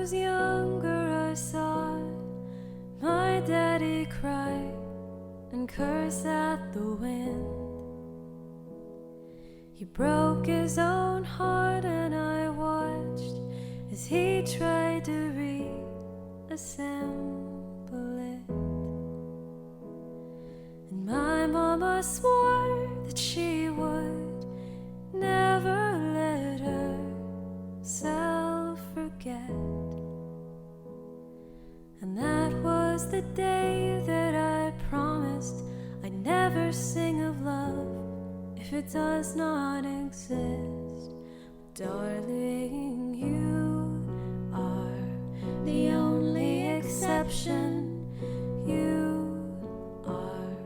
was younger, I saw my daddy cry and curse at the wind. He broke his own heart, and I watched as he tried to reassemble it. And my mama swore that she would never let herself forget. And that was the day that I promised I'd never sing of love if it does not exist. Darling, you are the only exception. You are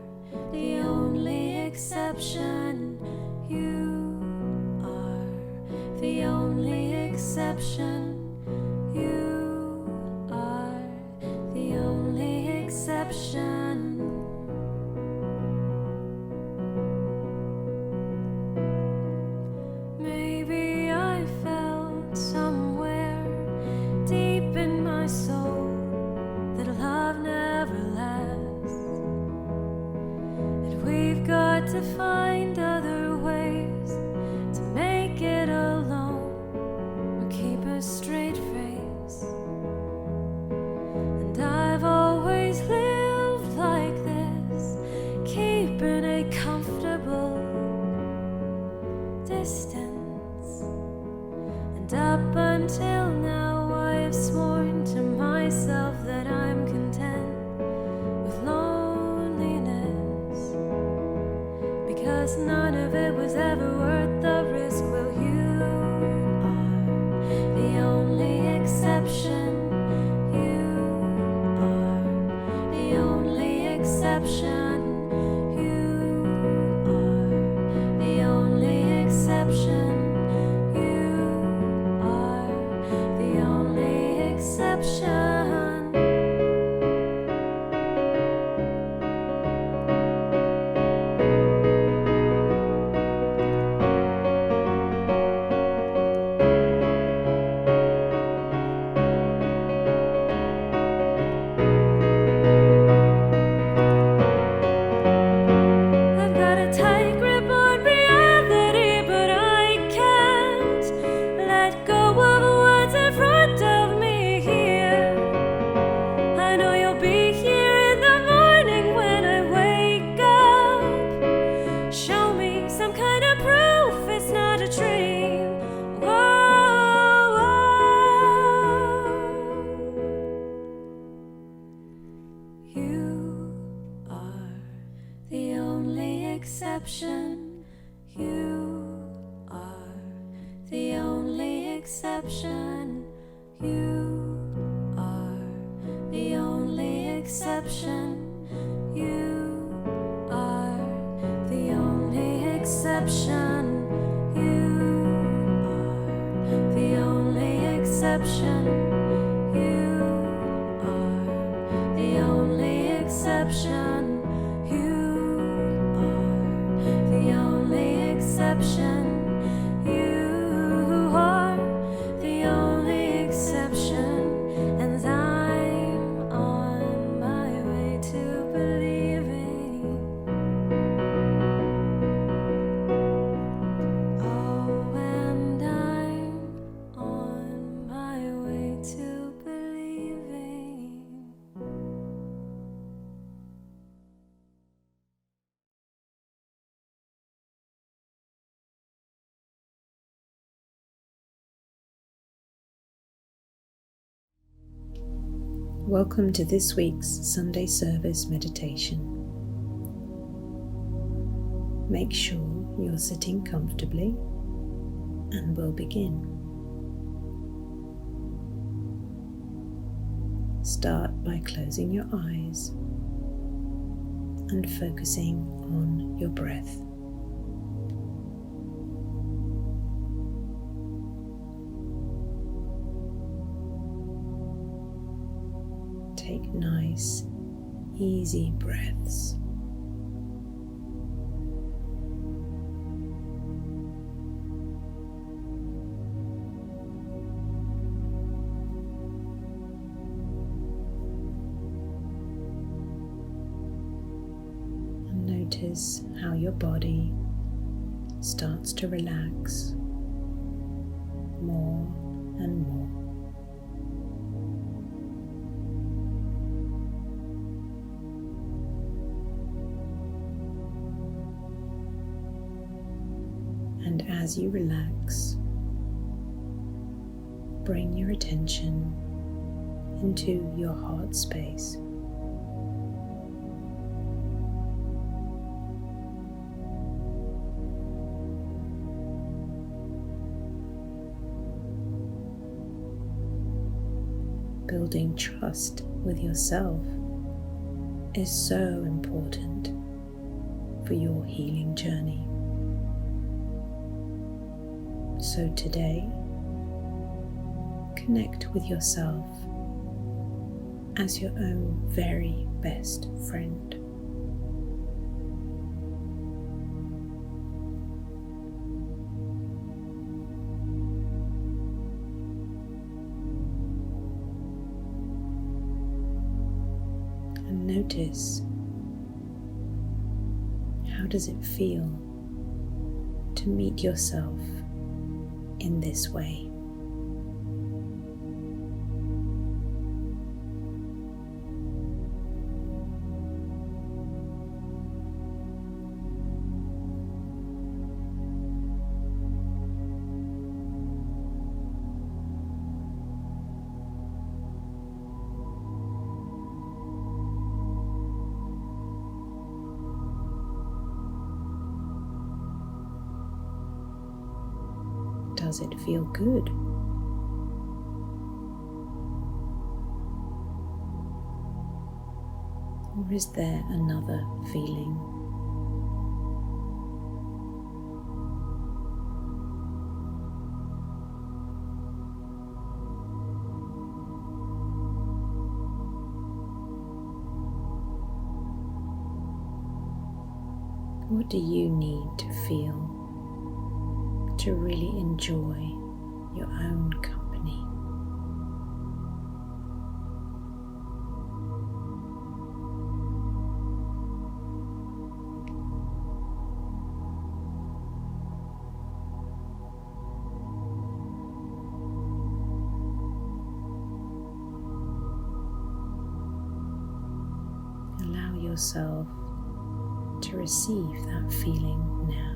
the only exception. You are the only exception. You are the only exception. Maybe I felt somewhere deep in my soul that love never lasts, and we've got to find other ways to make it alone or keep a straight face. And I've always lived like this, keeping a comfortable distance. And up until now I've sworn to myself that I'm content with loneliness, because none of it was ever worth the risk. Well, you are the only exception. You are the only exception. You are the only exception. You are the only exception. I've got a tight grip on reality, but I can't let go of what's in front of me here. I know you'll be here in the morning when I wake up. Show me some kind of proof it's not a dream. Whoa, You are the only exception. You are the only exception. You are the only exception. You are the only exception. You are the only exception. You are the only exception. You are the only exception. You are the only exception. And I'm on my way to believing. Oh, and I'm on my way to believing. Welcome to this week's Sunday service meditation. Make sure you're sitting comfortably, and we'll begin. Start by closing your eyes and focusing on your breath. Take nice, easy breaths. notice how your body starts to relax more and more. And as you relax, bring your attention into your heart space. Building trust with yourself is so important for your healing journey. So today, connect with yourself as your own very best friend. And notice, how does it feel to meet yourself in this way? Does it feel good? Or is there another feeling? What do you need to feel to really enjoy your own company? Allow yourself to receive that feeling now.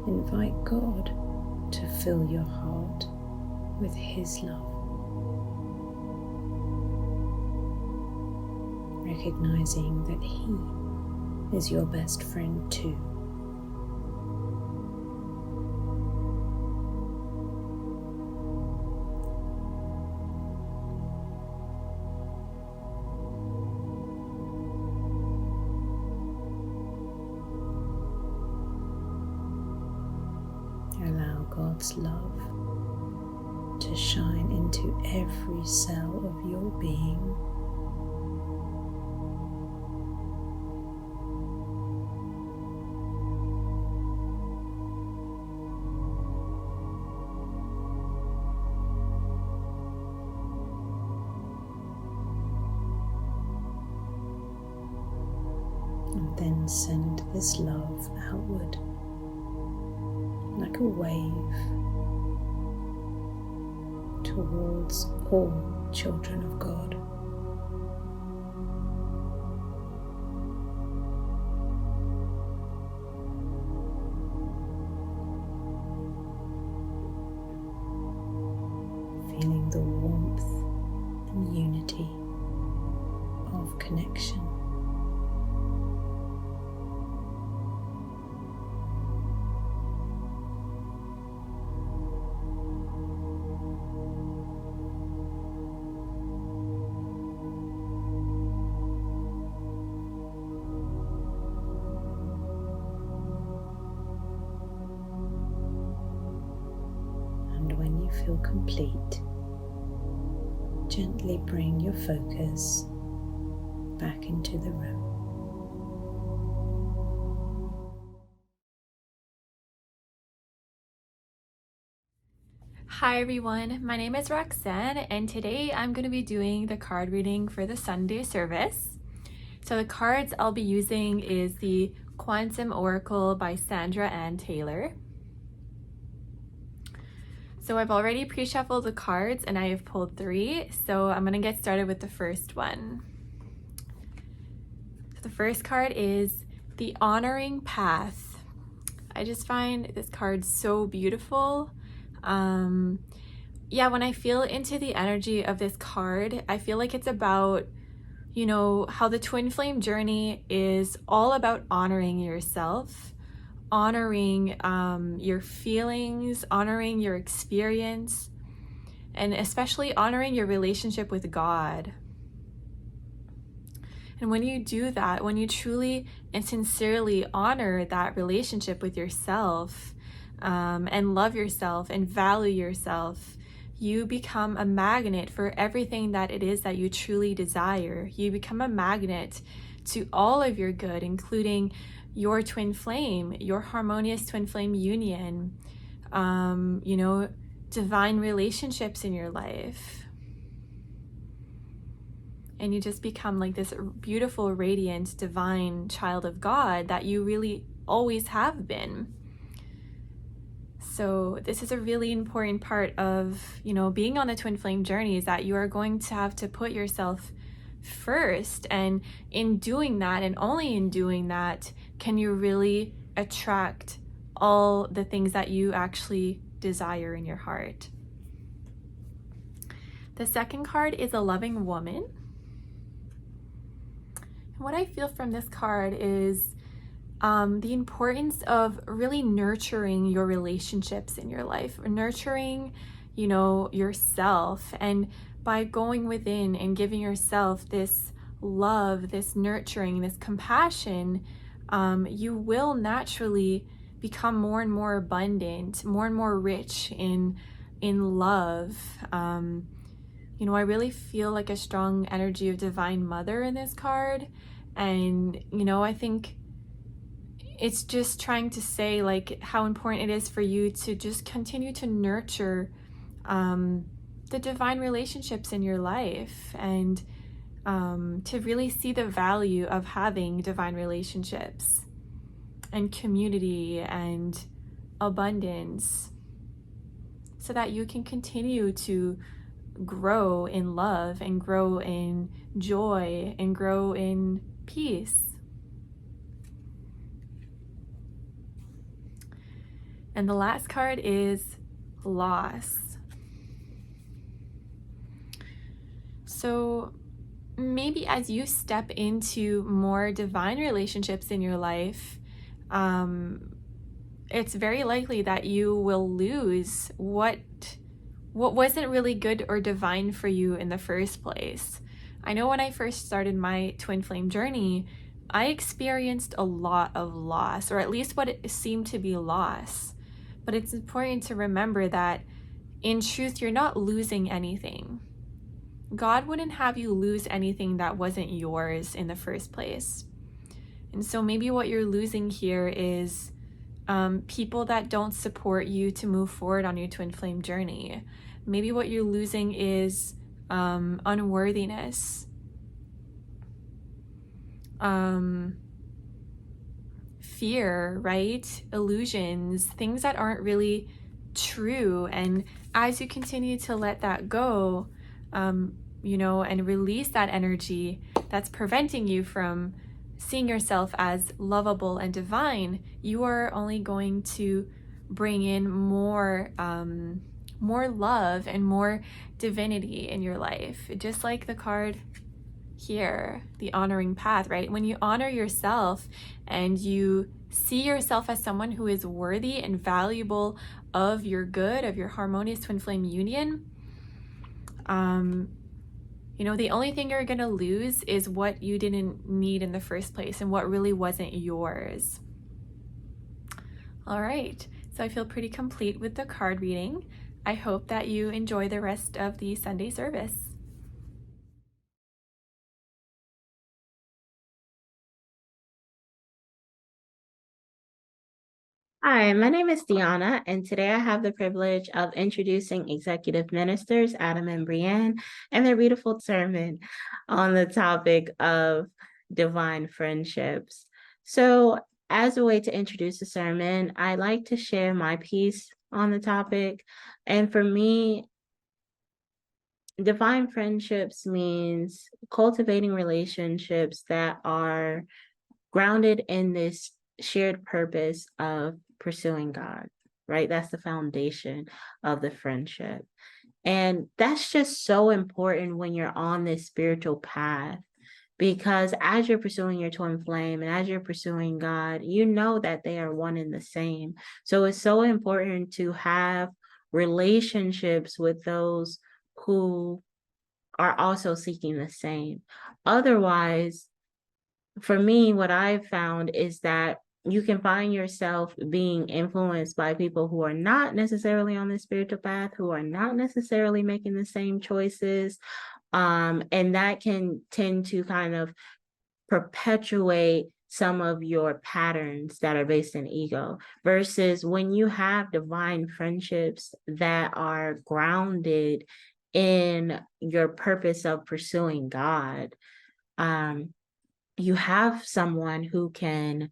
Invite God to fill your heart with His love, recognizing that He is your best friend too. Allow God's love to shine into every cell of your being. And then send this love outward like a wave towards all children of God. Feeling the warmth and unity of connection. feel complete, gently bring your focus back into the room. Hi everyone, my name is Roxanne and today I'm going to be doing the card reading for the Sunday service. So the cards I'll be using is the Quantum Oracle by Sandra Ann Taylor. So I've already pre-shuffled the cards and I have pulled 3, so I'm going to get started with the first one. So the first card is the Honoring Path. I just find this card so beautiful. Yeah, when I feel into the energy of this card, I feel like it's about, you know, how the twin flame journey is all about honoring yourself, honoring your feelings, honoring your experience, and especially honoring your relationship with God. And when you do that, when you truly and sincerely honor that relationship with yourself, and love yourself and value yourself, you become a magnet for everything that it is that you truly desire. You become a magnet to all of your good, including your twin flame, your harmonious twin flame union, you know, divine relationships in your life. And you just become like this beautiful, radiant, divine child of God that you really always have been. So this is a really important part of, you know, being on the twin flame journey, is that you are going to have to put yourself first. And in doing that, and only in doing that, can you really attract all the things that you actually desire in your heart. The second card is a Loving Woman. And what I feel from this card is the importance of really nurturing your relationships in your life, nurturing, you know, yourself. And by going within and giving yourself this love, this nurturing, this compassion, you will naturally become more and more abundant, more and more rich in love. You know, I really feel like a strong energy of Divine Mother in this card. And, you know, I think it's just trying to say like how important it is for you to just continue to nurture the divine relationships in your life, and to really see the value of having divine relationships and community and abundance, so that you can continue to grow in love and grow in joy and grow in peace. And the last card is loss. So maybe as you step into more divine relationships in your life, it's very likely that you will lose what wasn't really good or divine for you in the first place. I know when I first started my twin flame journey, I experienced a lot of loss, or at least what it seemed to be loss. But it's important to remember that in truth, you're not losing anything. God wouldn't have you lose anything that wasn't yours in the first place. And so maybe what you're losing here is people that don't support you to move forward on your twin flame journey. Maybe what you're losing is unworthiness, fear, right? Illusions, things that aren't really true. And as you continue to let that go, you know, and release that energy that's preventing you from seeing yourself as lovable and divine, you are only going to bring in more love and more divinity in your life. Just like the card here, the honoring path, right? When you honor yourself and you see yourself as someone who is worthy and valuable of your good, of your harmonious twin flame union, you know, the only thing you're going to lose is what you didn't need in the first place and what really wasn't yours. All right, so I feel pretty complete with the card reading. I hope that you enjoy the rest of the Sunday service. Hi, my name is Deanna, and today I have the privilege of introducing executive ministers Adam and Brienne and their beautiful sermon on the topic of divine friendships. So, as a way to introduce the sermon, I like to share my piece on the topic. And for me, divine friendships means cultivating relationships that are grounded in this shared purpose of pursuing God, right? That's the foundation of the friendship. And that's just so important when you're on this spiritual path, because as you're pursuing your twin flame and as you're pursuing God, you know that they are one and the same. So it's so important to have relationships with those who are also seeking the same. Otherwise, for me, what I've found is that you can find yourself being influenced by people who are not necessarily on the spiritual path, who are not necessarily making the same choices. And that can tend to kind of perpetuate some of your patterns that are based in ego, versus when you have divine friendships that are grounded in your purpose of pursuing God. You have someone who can,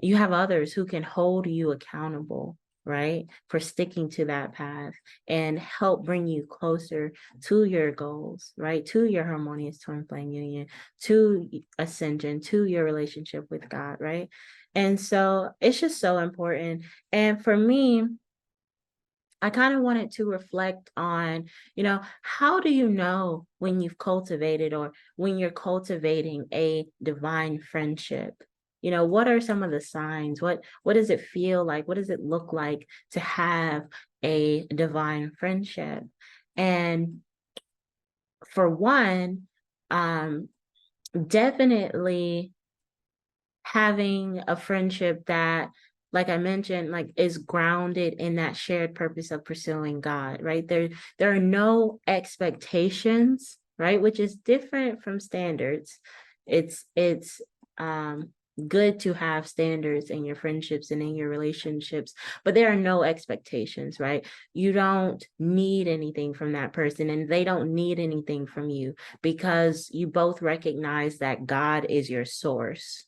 you have others who can hold you accountable, right, for sticking to that path and help bring you closer to your goals, right, to your harmonious twin flame union, to ascension, to your relationship with God, right? And so it's just so important. And for me, I kind of wanted to reflect on, how do you know when you've cultivated or when you're cultivating a divine friendship? What are some of the signs? What does it feel like? What does it look like to have a divine friendship? And for one, definitely having a friendship that, like I mentioned, like is grounded in that shared purpose of pursuing God, right? There are no expectations, right? Which is different from standards. It's good to have standards in your friendships and in your relationships, but there are no expectations, right? You don't need anything from that person and they don't need anything from you, because you both recognize that God is your source,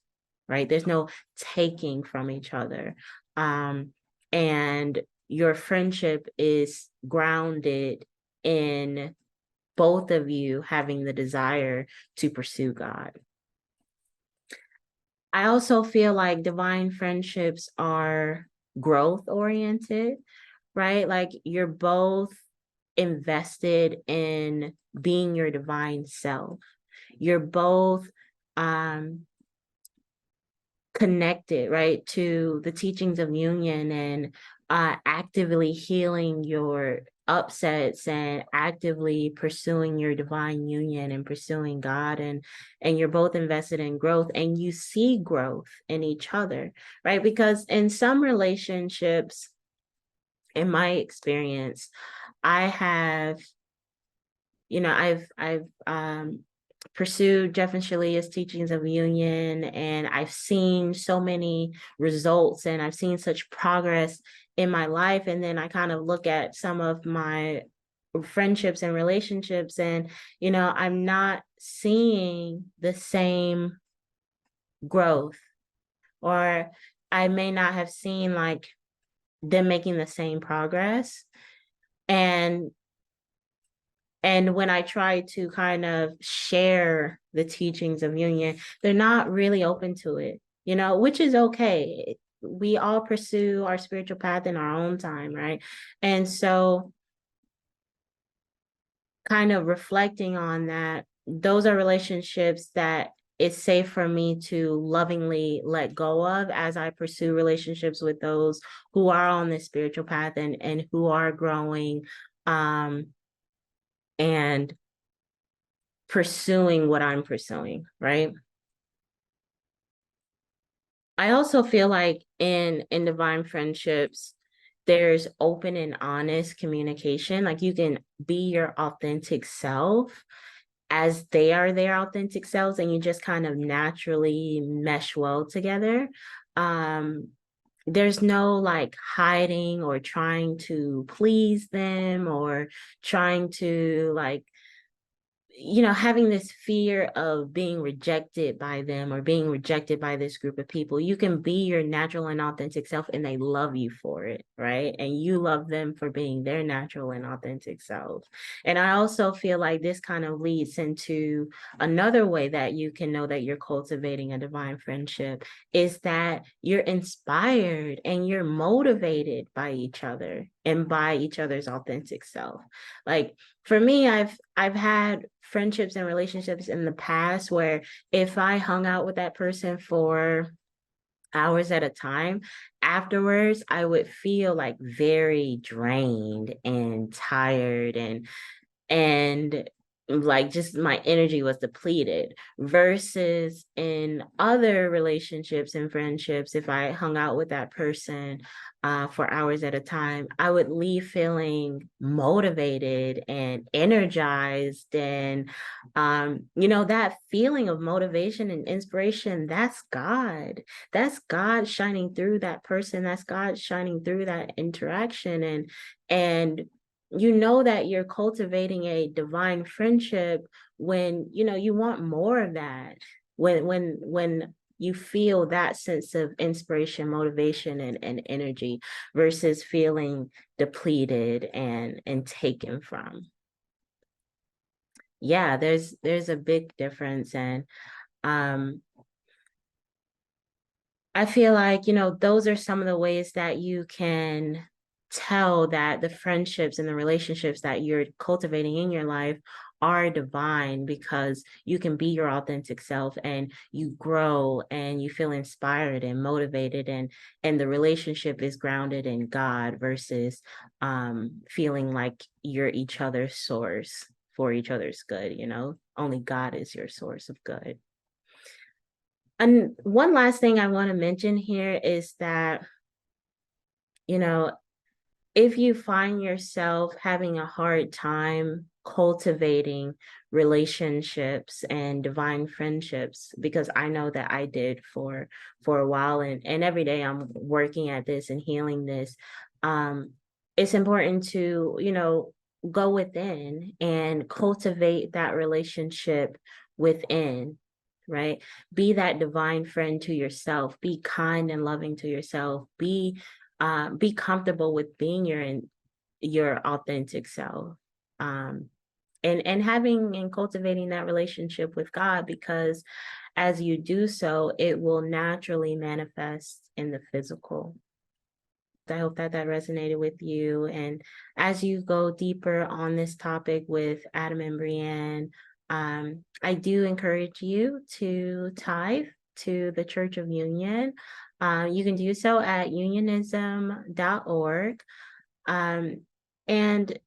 right? There's no taking from each other. And your friendship is grounded in both of you having the desire to pursue God. I also feel like divine friendships are growth oriented, right? Like you're both invested in being your divine self. You're both connected, right, to the teachings of union and actively healing your upsets and actively pursuing your divine union and pursuing God, and you're both invested in growth and you see growth in each other, right? Because in some relationships, in my experience, I have, I've pursued Jeff and Shalea's teachings of union, and I've seen so many results and I've seen such progress in my life. And then I kind of look at some of my friendships and relationships, and I'm not seeing the same growth, or I may not have seen like them making the same progress. And when I try to kind of share the teachings of union, they're not really open to it, which is okay. We all pursue our spiritual path in our own time, right? And so kind of reflecting on that, those are relationships that it's safe for me to lovingly let go of as I pursue relationships with those who are on this spiritual path and who are growing, and pursuing what I'm pursuing, right? I also feel like in divine friendships, there's open and honest communication. Like you can be your authentic self as they are their authentic selves, and you just kind of naturally mesh well together. There's no like hiding or trying to please them or trying to like, having this fear of being rejected by them or being rejected by this group of people. You can be your natural and authentic self and they love you for it, right? And you love them for being their natural and authentic self. And I also feel like this kind of leads into another way that you can know that you're cultivating a divine friendship is that you're inspired and you're motivated by each other and by each other's authentic self. Like for me, I've had friendships and relationships in the past where if I hung out with that person for hours at a time, afterwards I would feel like very drained and tired and like just my energy was depleted, versus in other relationships and friendships, if I hung out with that person for hours at a time, I would leave feeling motivated and energized. And that feeling of motivation and inspiration, that's God shining through that person, that's God shining through that interaction. And you know that you're cultivating a divine friendship when you want more of that, when you feel that sense of inspiration, motivation, and energy, versus feeling depleted and taken from. Yeah, there's a big difference. And I feel like, those are some of the ways that you can tell that the friendships and the relationships that you're cultivating in your life are divine, because you can be your authentic self and you grow and you feel inspired and motivated, and the relationship is grounded in God versus feeling like you're each other's source for each other's good. Only God is your source of good. And one last thing I want to mention here is that, if you find yourself having a hard time cultivating relationships and divine friendships, because I know that I did for a while, and every day I'm working at this and healing this, it's important to, go within and cultivate that relationship within, right? Be that divine friend to yourself. Be kind and loving to yourself. Be comfortable with being your authentic self, and having and cultivating that relationship with God, because as you do so, it will naturally manifest in the physical. I hope that resonated with you. And as you go deeper on this topic with Adam and Brienne, I do encourage you to tithe to the Church of Union. You can do so at unionism.org. And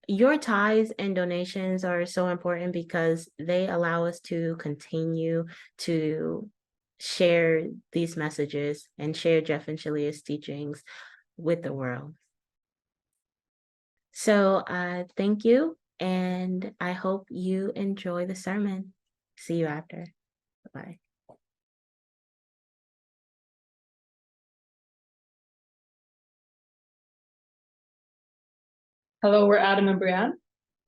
your tithes and donations are so important because they allow us to continue to share these messages and share Jeff and Shalea's teachings with the world. So thank you, and I hope you enjoy the sermon. See you after. Bye. Hello, we're Adam and Brienne.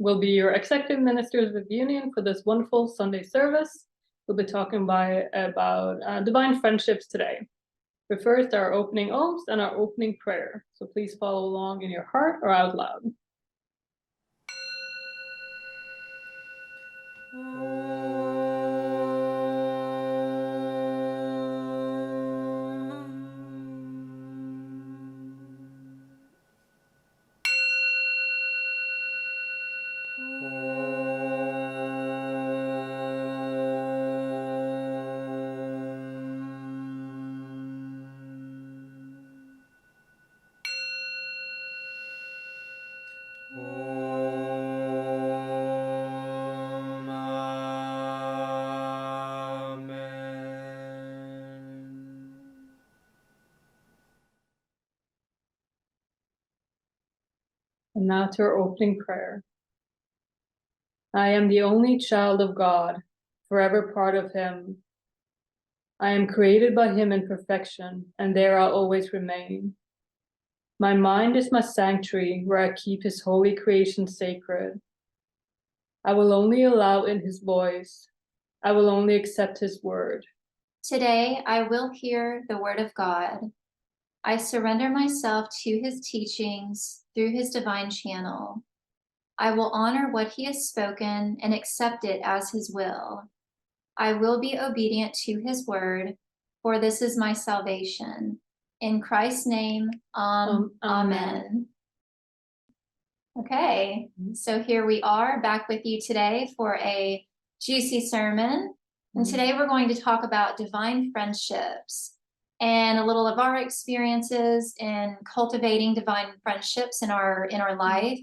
We'll be your executive ministers of union for this wonderful Sunday service. We'll be talking about divine friendships today. But first, our opening oaths and our opening prayer. So please follow along in your heart or out loud. And now to our opening prayer. I am the only child of God, forever part of him. I am created by him in perfection, and there I'll always remain. My mind is my sanctuary, where I keep his holy creation sacred. I will only allow in his voice. I will only accept his word. Today I will hear the word of God. I surrender myself to his teachings through his divine channel. I will honor what he has spoken and accept it as his will. I will be obedient to his word, for this is my salvation. In Christ's name, amen. Okay, so here we are back with you today for a juicy sermon. And today we're going to talk about divine friendships and a little of our experiences in cultivating divine friendships in our life,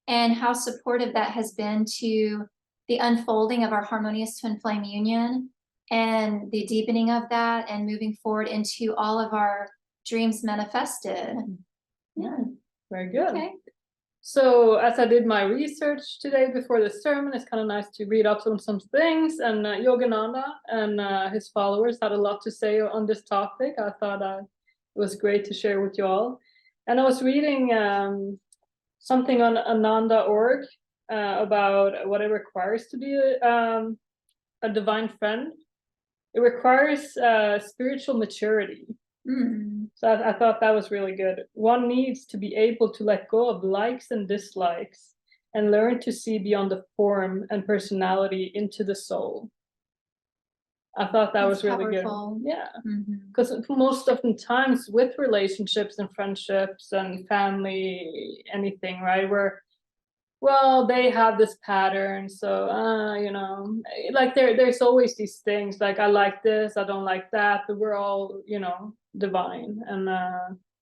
and how supportive that has been to the unfolding of our harmonious twin flame union and the deepening of that and moving forward into all of our dreams manifested. Yeah. Very good. Okay. So as I did my research today before the sermon, it's kind of nice to read up on some things. And Yogananda and his followers had a lot to say on this topic. I thought it was great to share with you all. And I was reading something on Ananda.org about what it requires to be a divine friend. It requires spiritual maturity. So I thought that was really good. One needs to be able to let go of likes and dislikes and learn to see beyond the form and personality into the soul. I thought that was really powerful. Good. Yeah. Because most often times with relationships and friendships and family, anything, right, where, well, they have this pattern, so you know, like there's always these things like I like this, I don't like that, but we're all, you know, divine, and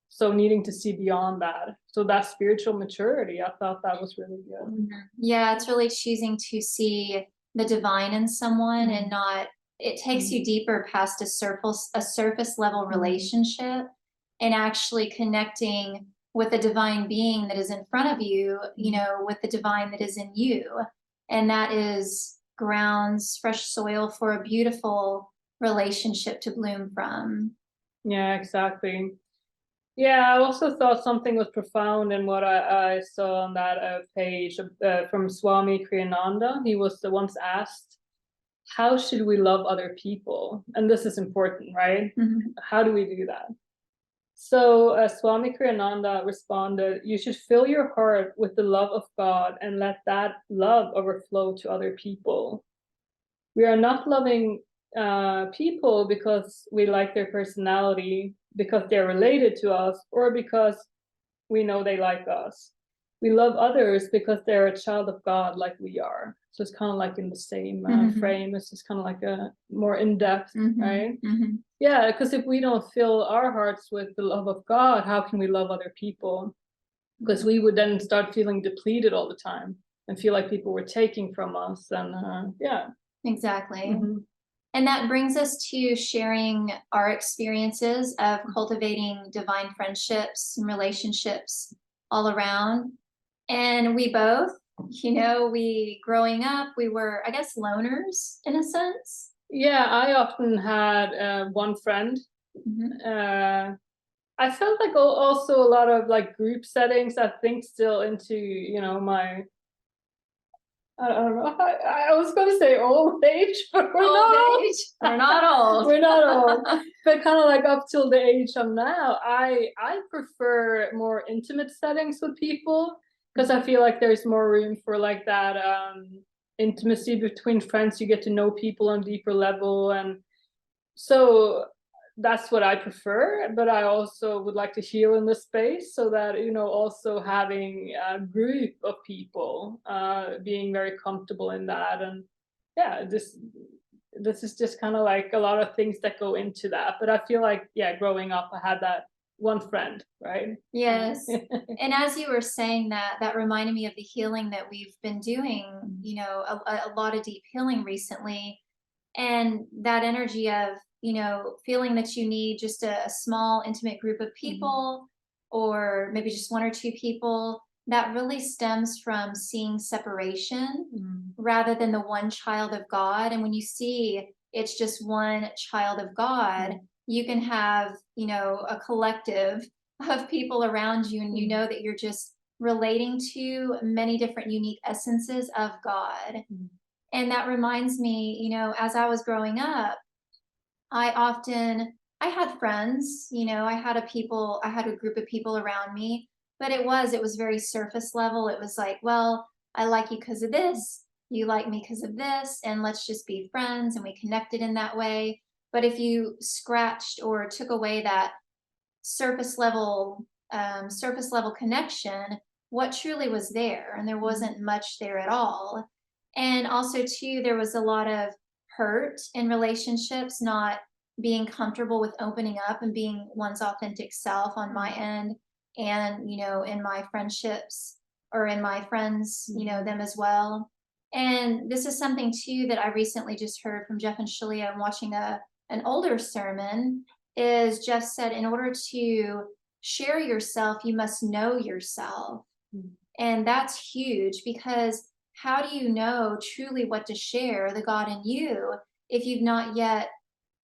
so needing to see beyond that. So that spiritual maturity, I thought that was really good. Yeah, it's really choosing to see the divine in someone and not, it takes you deeper past a surface level relationship, and actually connecting with the divine being that is in front of you, you know, with the divine that is in you. And that is grounds, fresh soil for a beautiful relationship to bloom from. Yeah, exactly. Yeah, I also thought something was profound in what I saw on that page from Swami Kriyananda. He was once asked, how should we love other people? And this is important, right? How do we do that? So Swami Kriyananda responded, you should fill your heart with the love of God and let that love overflow to other people. We are not loving people because we like their personality, because they're related to us, or because we know they like us. We love others because they're a child of God like we are. So it's kind of like in the same frame. It's just kind of like a more in-depth, right? Yeah, because if we don't fill our hearts with the love of God, how can we love other people? Because we would then start feeling depleted all the time and feel like people were taking from us. And yeah. Exactly. And that brings us to sharing our experiences of cultivating divine friendships and relationships all around. And we both, you know, growing up, we were, I guess, loners in a sense. Yeah, I often had one friend. I felt like also a lot of like group settings, I think still into, you know, my, I don't know, I was going to say old age, but we're not old. We're not old. We're not old. But kind of like up till the age I'm now, I prefer more intimate settings with people, because I feel like there's more room for like that intimacy between friends. You get to know people on a deeper level, and so that's what I prefer. But I also would like to heal in the space, so that, you know, also having a group of people, being very comfortable in that. And yeah, this is just kind of like a lot of things that go into that. But I feel like, yeah, growing up, I had that one friend, right? Yes. And as you were saying that reminded me of the healing that we've been doing, you know, a lot of deep healing recently. And that energy of, you know, feeling that you need just a small, intimate group of people, or maybe just one or two people that really stems from seeing separation Mm. rather than the one child of God. And when you see it's just one child of God, you can have, a collective of people around you, and you know that you're just relating to many different unique essences of God. And that reminds me, as I was growing up, I had friends, I had a group of people around me, but it was very surface level. It was like, well, I like you because of this, you like me because of this, and let's just be friends, and we connected in that way. But if you scratched or took away that surface level connection, what truly was there? And there wasn't much there at all. And also too, there was a lot of hurt in relationships, not being comfortable with opening up and being one's authentic self on my end, and in my friendships or in my friends, them as well. And this is something too that I recently just heard from Jeff and Shaleia. I'm watching an older sermon. Is Jeff said, in order to share yourself, you must know yourself. And that's huge, because how do you know truly what to share, the God in you, if you've not yet,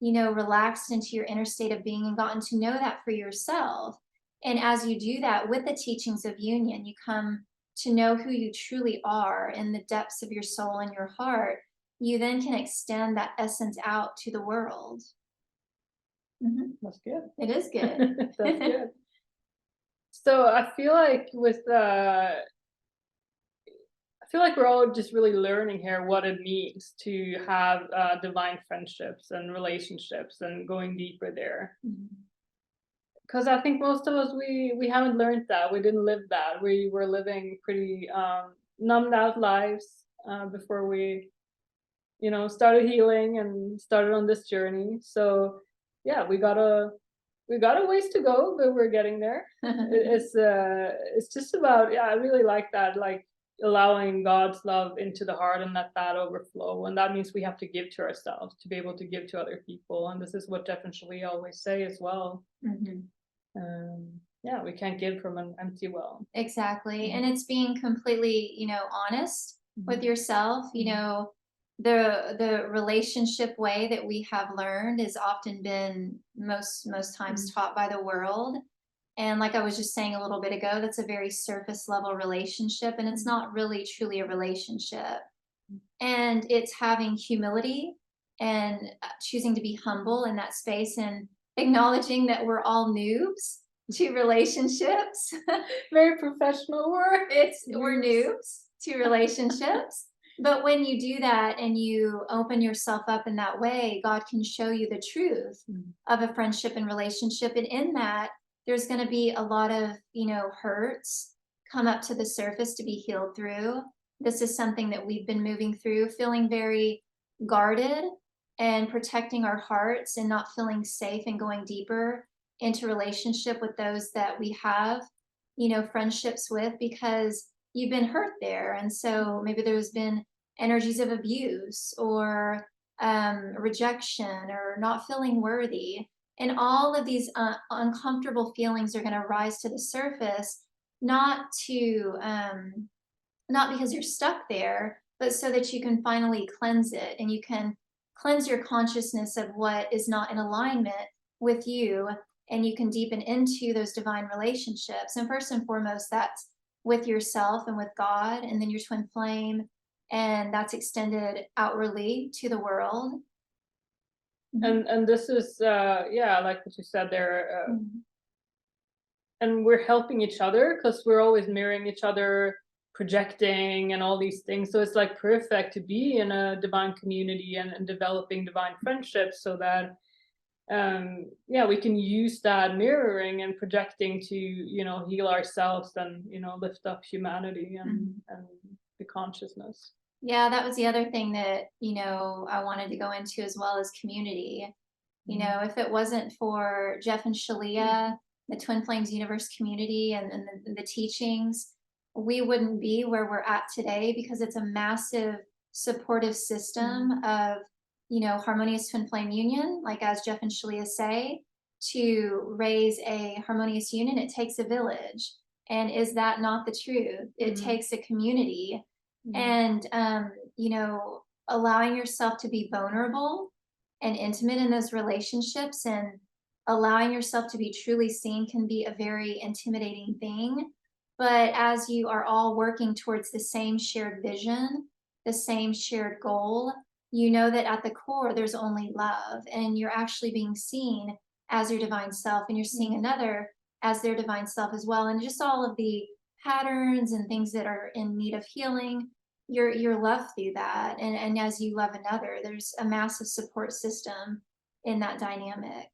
relaxed into your inner state of being and gotten to know that for yourself? And as you do that with the teachings of union, you come to know who you truly are in the depths of your soul and your heart. You then can extend that essence out to the world. That's good. It is good. That's good. So I feel like we're all just really learning here what it means to have divine friendships and relationships and going deeper there. Because I think most of us, we haven't learned that. We didn't live that. We were living pretty numbed out lives before we, started healing and started on this journey. So yeah, we got a ways to go, but we're getting there. It's just about, I really like that, like allowing God's love into the heart and let that overflow. And that means we have to give to ourselves to be able to give to other people. And this is what Jeff and Shaleia always say as well. We can't give from an empty well. Exactly. And it's being completely, honest with yourself. The relationship way that we have learned has often been most times taught by the world. And like I was just saying a little bit ago, that's a very surface level relationship, and it's not really truly a relationship. And it's having humility and choosing to be humble in that space, and acknowledging that we're all noobs to relationships. Very professional word. We're noobs to relationships. But when you do that and you open yourself up in that way, God can show you the truth of a friendship and relationship. And in that, there's going to be a lot of, hurts come up to the surface to be healed through. This is something that we've been moving through, feeling very guarded and protecting our hearts and not feeling safe and going deeper into relationship with those that we have, friendships with, because you've been hurt there. And so maybe there's been energies of abuse or rejection or not feeling worthy. And all of these uncomfortable feelings are going to rise to the surface, not because you're stuck there, but so that you can finally cleanse it, and you can cleanse your consciousness of what is not in alignment with you, and you can deepen into those divine relationships. And first and foremost, that's with yourself and with God, and then your twin flame, and that's extended outwardly to the world. And this is like what you said there, and we're helping each other because we're always mirroring each other, projecting and all these things. So it's like perfect to be in a divine community and developing divine friendships, so that we can use that mirroring and projecting to heal ourselves and lift up humanity and the consciousness. Yeah, that was the other thing that I wanted to go into as well, as community. If it wasn't for Jeff and Shaleia, the Twin Flames Universe community, and the teachings, we wouldn't be where we're at today, because it's a massive supportive system of harmonious twin flame union. Like as Jeff and Shaleia say, to raise a harmonious union, it takes a village. And is that not the truth? It takes a community, and allowing yourself to be vulnerable and intimate in those relationships, and allowing yourself to be truly seen can be a very intimidating thing. But as you are all working towards the same shared vision, the same shared goal, you know that at the core there's only love, and you're actually being seen as your divine self, and you're seeing another as their divine self as well. And just all of the patterns and things that are in need of healing, you're loved through that. And as you love another, there's a massive support system in that dynamic.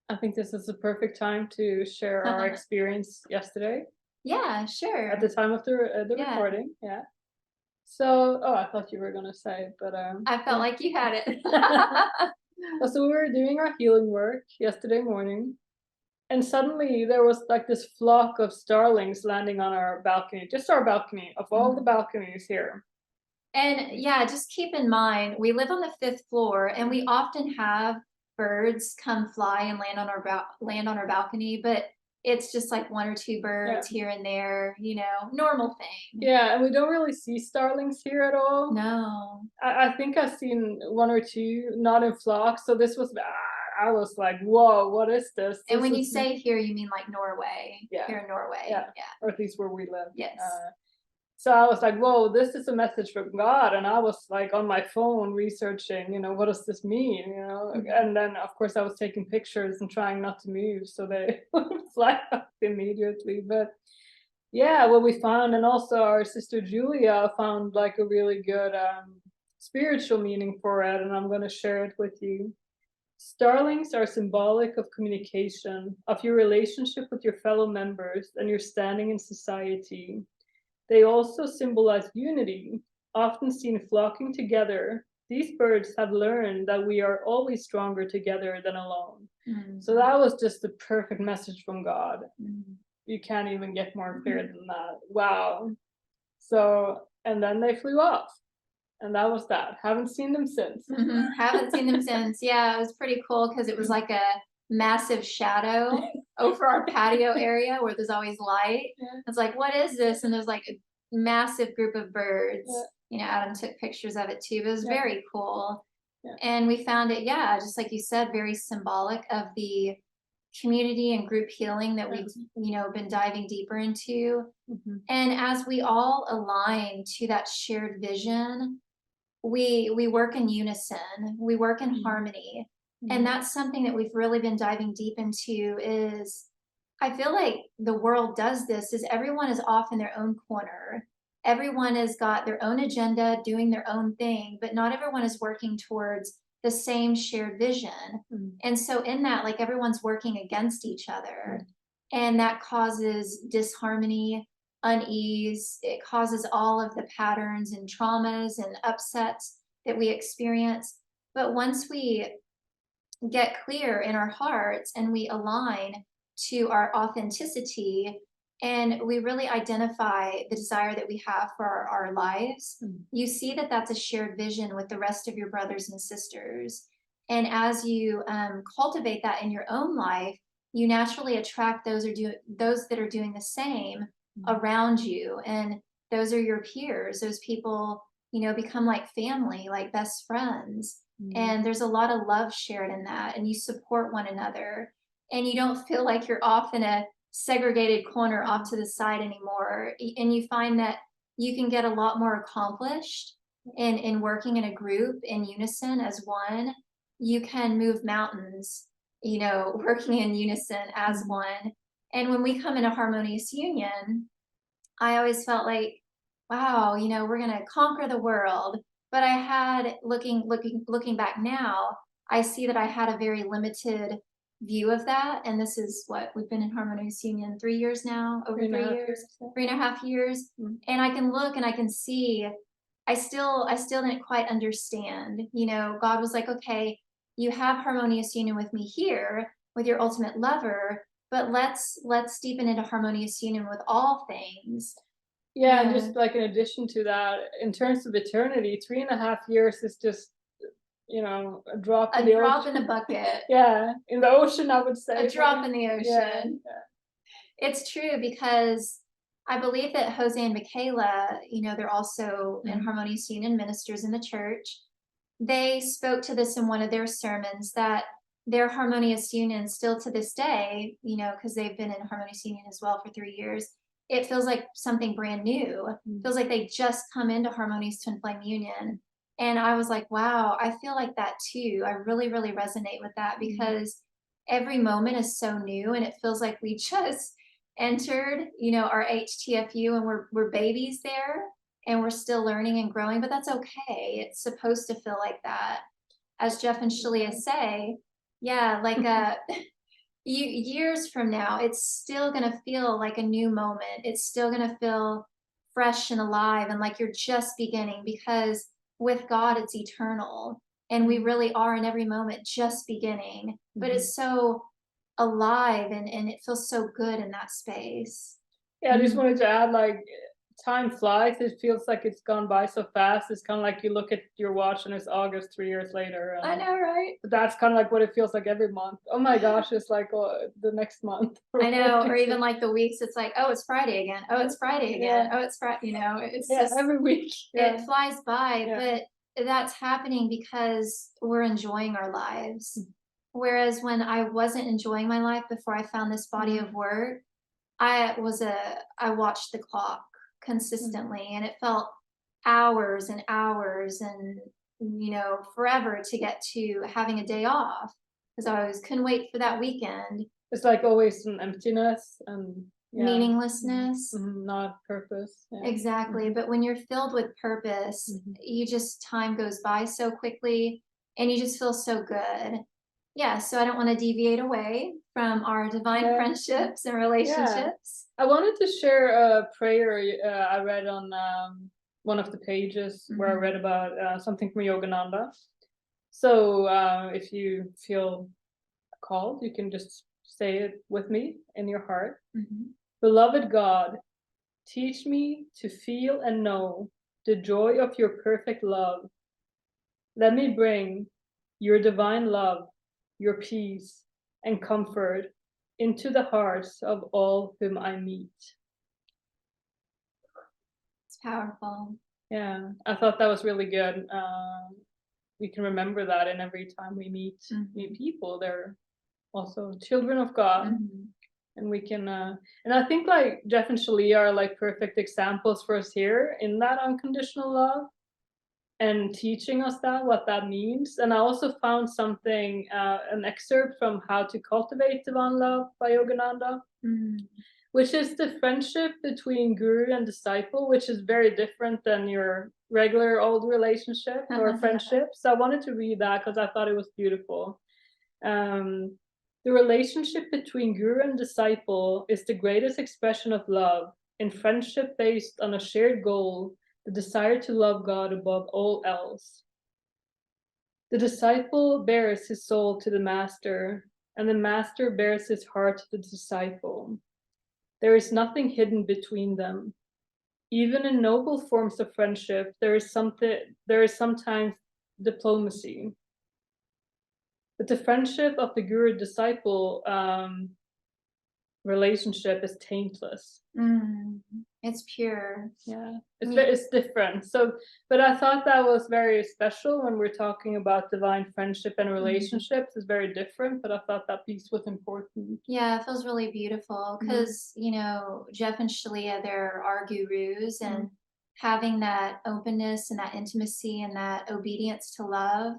I think this is the perfect time to share our experience yesterday Yeah, sure. at the time of the Yeah. recording. Yeah. So, I thought you were gonna say it, but I felt like you had it. So we were doing our healing work yesterday morning, and suddenly there was like this flock of starlings landing on our balcony, just our balcony of all the balconies here. And yeah, just keep in mind, we live on the 5th floor, and we often have birds come fly and land on our balcony, but it's just like 1 or 2 birds here and there, normal thing. Yeah, and we don't really see starlings here at all. No. I think I've seen 1 or 2, not in flocks. So this was, I was like, whoa, what is this? And when you is say here, you mean like Norway. Yeah. Here in Norway. Yeah. Yeah. Or at least where we live. Yes. So I was like, whoa, this is a message from God. And I was like on my phone researching, what does this mean? And then of course I was taking pictures and trying not to move so they would fly up immediately. But yeah, what we found, and also our sister Julia found like a really good spiritual meaning for it, and I'm going to share it with you. Starlings are symbolic of communication, of your relationship with your fellow members and your standing in society. They also symbolize unity, often seen flocking together. These birds have learned that we are always stronger together than alone. So that was just the perfect message from God. You can't even get more clear than that. Wow. So, and then they flew off. And that was that. Haven't seen them since. Haven't seen them since. Yeah, it was pretty cool because it was like a massive shadow over our patio area where there's always light. It's like, what is this? And there's like a massive group of birds. Adam took pictures of it too, but it was very cool. And we found it, just like you said, very symbolic of the community and group healing that we've been diving deeper into. And as we all align to that shared vision, we work in unison, we work in harmony. And that's something that we've really been diving deep into. Is I feel like the world does this, is everyone is off in their own corner. Everyone has got their own agenda, doing their own thing, but not everyone is working towards the same shared vision. And so in that, like, everyone's working against each other, and that causes disharmony, unease. It causes all of the patterns and traumas and upsets that we experience. But once we get clear in our hearts and we align to our authenticity, and we really identify the desire that we have for our lives, you see that that's a shared vision with the rest of your brothers and sisters. And as you cultivate that in your own life, you naturally attract those that are doing the same around you. And those are your peers. Those people, become like family, like best friends. And there's a lot of love shared in that, and you support one another, and you don't feel like you're off in a segregated corner off to the side anymore. And you find that you can get a lot more accomplished in working in a group in unison as one. You can move mountains, working in unison as one. And when we come in a harmonious union, I always felt like, wow, we're going to conquer the world. But I had, looking back now, I see that I had a very limited view of that. And this is what we've been in harmonious union 3 years now, over 3 years, 3.5 years. And I can look and I can see, I still didn't quite understand. God was like, okay, you have harmonious union with me here, with your ultimate lover, but let's deepen into harmonious union with all things. Yeah, and just like in addition to that, in terms of eternity, 3.5 years is just, a drop in the ocean. In the bucket. Yeah, in the ocean, I would say. A drop in the ocean. It's true because I believe that Jose and Michaela, they're also in Harmonious Union ministers in the church. They spoke to this in one of their sermons that their Harmonious Union still to this day, because they've been in Harmonious Union as well for 3 years, it feels like something brand new. It feels like they just come into Harmonious Twin Flame Union. And I was like, wow, I feel like that too. I really, really resonate with that because every moment is so new and it feels like we just entered, our HTFU and we're babies there and we're still learning and growing, but that's okay. It's supposed to feel like that. As Jeff and Shaleia say, yeah, like years from now, it's still gonna feel like a new moment. It's still gonna feel fresh and alive and like you're just beginning because with God, it's eternal. And we really are in every moment just beginning, but it's so alive and it feels so good in that space. Yeah, I just wanted to add, like, time flies. It feels like it's gone by so fast. It's kind of like you look at your watch and it's August 3 years later. I know, right? But that's kind of like what it feels like every month. Oh my gosh, it's like the next month. I know, or even like the weeks, it's like, oh, it's Friday again. Oh, it's Friday again. Oh, it's Friday. It's just every week. it flies by, but that's happening because we're enjoying our lives. Whereas when I wasn't enjoying my life before I found this body of work, I watched the clock consistently and it felt hours and hours and forever to get to having a day off because I always couldn't wait for that weekend. It's like always an emptiness and meaninglessness. Not purpose. Exactly. But when you're filled with purpose, you just time goes by so quickly and you just feel so good. Yeah, so I don't want to deviate away from our divine friendships and relationships. I wanted to share a prayer I read on one of the pages where I read about something from Yogananda. So if you feel called, you can just say it with me in your heart. Beloved God, teach me to feel and know the joy of your perfect love. Let me bring your divine love, your peace and comfort into the hearts of all whom I meet. It's powerful. Yeah, I thought that was really good. We can remember that, and every time we meet new people, they're also children of God. And we can, and I think like Jeff and Shaleia are like perfect examples for us here in that unconditional love and teaching us what that means. And I also found something, an excerpt from How to Cultivate Divine Love by Yogananda, which is the friendship between guru and disciple, which is very different than your regular old relationship or friendship. So I wanted to read that because I thought it was beautiful. The relationship between guru and disciple is the greatest expression of love in friendship based on a shared goal, the desire to love God above all else. The disciple bears his soul to the master, and the master bears his heart to the disciple. There is nothing hidden between them. Even in noble forms of friendship, there is sometimes diplomacy. But the friendship of the guru-disciple relationship is taintless. It's pure. Yeah, it's different. So, but I thought that was very special when we're talking about divine friendship and relationships. It's very different, but I thought that piece was important. Yeah, it feels really beautiful because Jeff and Shaleia, they're our gurus, and having that openness and that intimacy and that obedience to love,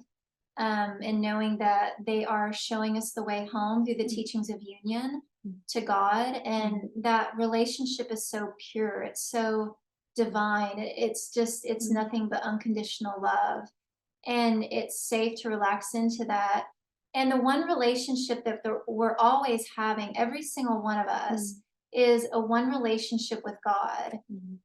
and knowing that they are showing us the way home through the teachings of union to God, and that relationship is so pure, it's so divine, it's nothing but unconditional love, and it's safe to relax into that. And the one relationship that we're always having, every single one of us, is a one relationship with God.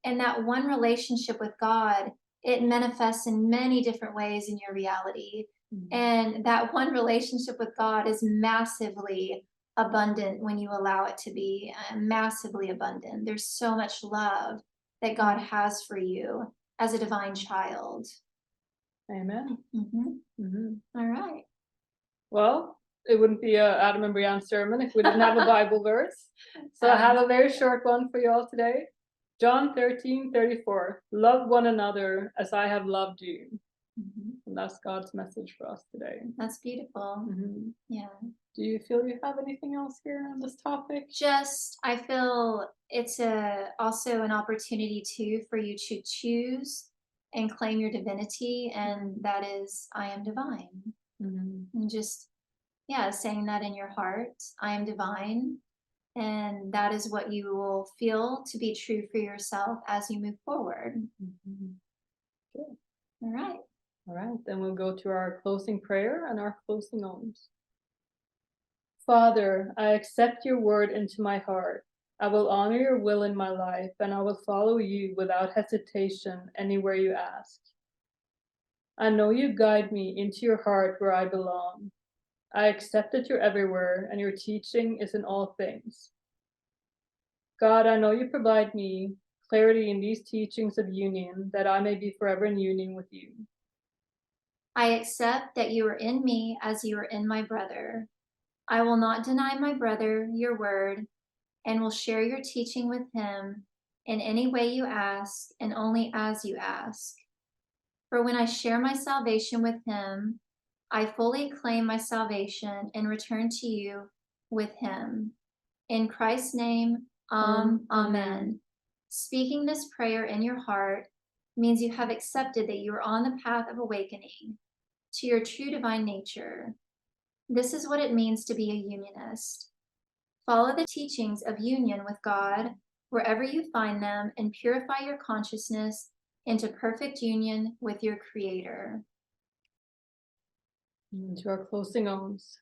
And that one relationship with God, it manifests in many different ways in your reality. And that one relationship with God is massively abundant when you allow it to be, massively abundant. There's so much love that God has for you as a divine child. Amen. All right. Well, it wouldn't be a Adam and Brianne sermon if we didn't have a Bible verse. So I have a very short one for you all today. John 13:34. Love one another as I have loved you. And that's God's message for us today. That's beautiful. Yeah. Do you feel you have anything else here on this topic? Just, I feel it's also an opportunity too for you to choose and claim your divinity, and that is, I am divine. And just, yeah, saying that in your heart, I am divine, and that is what you will feel to be true for yourself as you move forward. Good. All right. All right, then we'll go to our closing prayer and our closing alms. Father, I accept your word into my heart. I will honor your will in my life, and I will follow you without hesitation anywhere you ask. I know you guide me into your heart where I belong. I accept that you're everywhere, and your teaching is in all things. God, I know you provide me clarity in these teachings of union, that I may be forever in union with you. I accept that you are in me as you are in my brother. I will not deny my brother your word, and will share your teaching with him in any way you ask, and only as you ask. For when I share my salvation with him, I fully claim my salvation and return to you with him. In Christ's name, Amen. Speaking this prayer in your heart means you have accepted that you are on the path of awakening to your true divine nature. This is what it means to be a unionist. Follow the teachings of union with God wherever you find them, and purify your consciousness into perfect union with your Creator. And to our closing alms.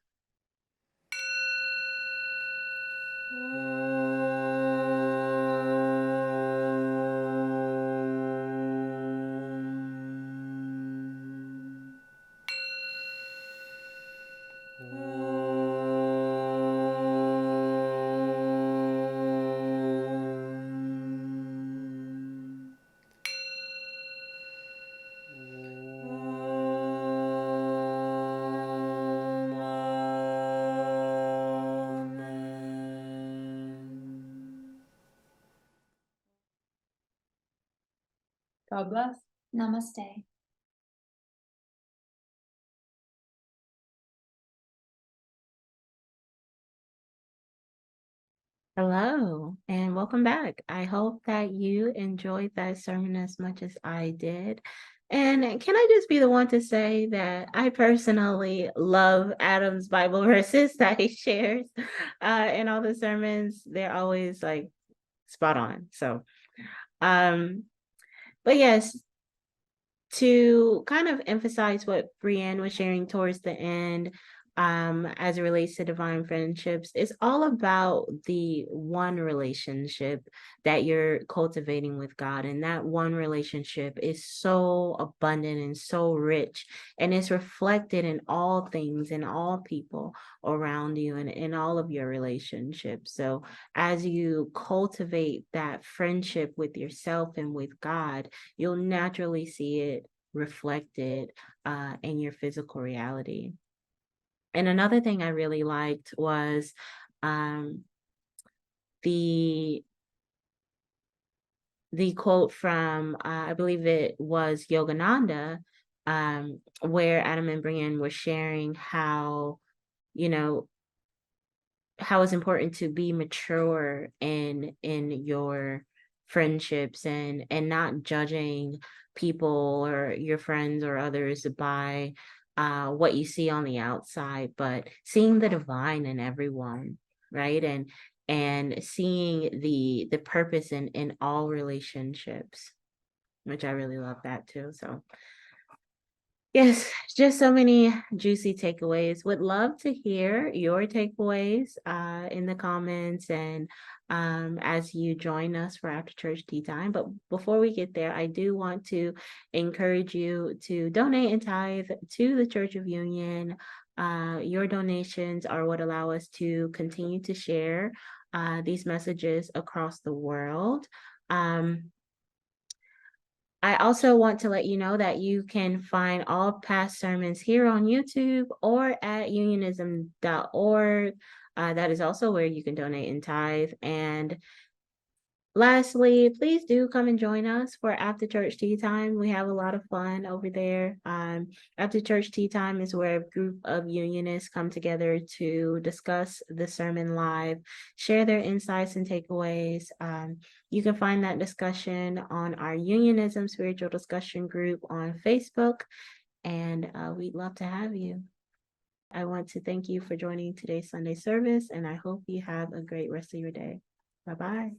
God bless. Namaste. Hello, and welcome back. I hope that you enjoyed that sermon as much as I did. And can I just be the one to say that I personally love Adam's Bible verses that he shares in all the sermons. They're always like spot on. So, but yes, to kind of emphasize what Brienne was sharing towards the end, as it relates to divine friendships, it's all about the one relationship that you're cultivating with God. And that one relationship is so abundant and so rich, and it's reflected in all things, in all people around you, and in all of your relationships. So as you cultivate that friendship with yourself and with God, you'll naturally see it reflected in your physical reality. And another thing I really liked was the quote from I believe it was Yogananda, where Adam and Brian were sharing how, you know, how it's important to be mature in your friendships, and not judging people or your friends or others by what you see on the outside, but seeing the divine in everyone, right? And seeing the purpose in all relationships, which I really love that too. So yes, just so many juicy takeaways. Would love to hear your takeaways in the comments, and as you join us for after church tea time. But before we get there, I do want to encourage you to donate and tithe to the Church of Union. Your donations are what allow us to continue to share these messages across the world. I also want to let you know that you can find all past sermons here on YouTube or at unionism.org. That is also where you can donate and tithe. And lastly, please do come and join us for after church tea time. We have a lot of fun over there. After church tea time is where a group of unionists come together to discuss the sermon live, share their insights and takeaways. You can find that discussion on our Unionism Spiritual Discussion group on Facebook, and we'd love to have you. I want to thank you for joining today's Sunday service, and I hope you have a great rest of your day. Bye-bye.